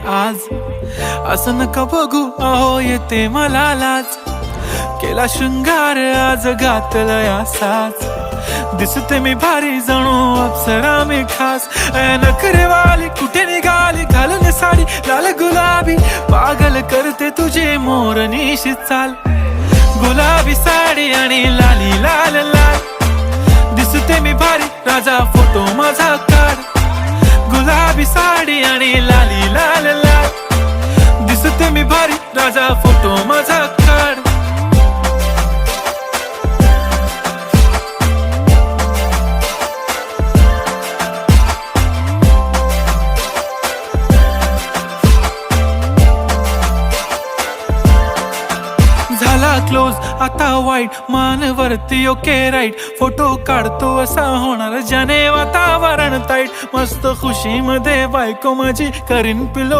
आज असं नका बघू, अहो येते मला लाज. केला शृंगार आज घातलंय असाच. दिसते मी भारी जणू अप्सरा मी खास. नखरेवाली कुठे निघाली घालून साडी लाल गुलाबी. पागल करते तुझे मोरनीशी चाल. गुलाबी साडी आणि लाली लाल लाल. दिसते मी भारी राजा फोटो माझा काढ. गुलाबी साडी आणि लाली लाल लाल. दिसते मी भारी राजा फोटो माझा काढ. झाला क्लोज आता वाईट मानवरती ओके राईट. फोटो काढतो असा होणार ज्याने वातावरण ताईट. मस्त खुशी मध्ये बायको माझी करीन पिलो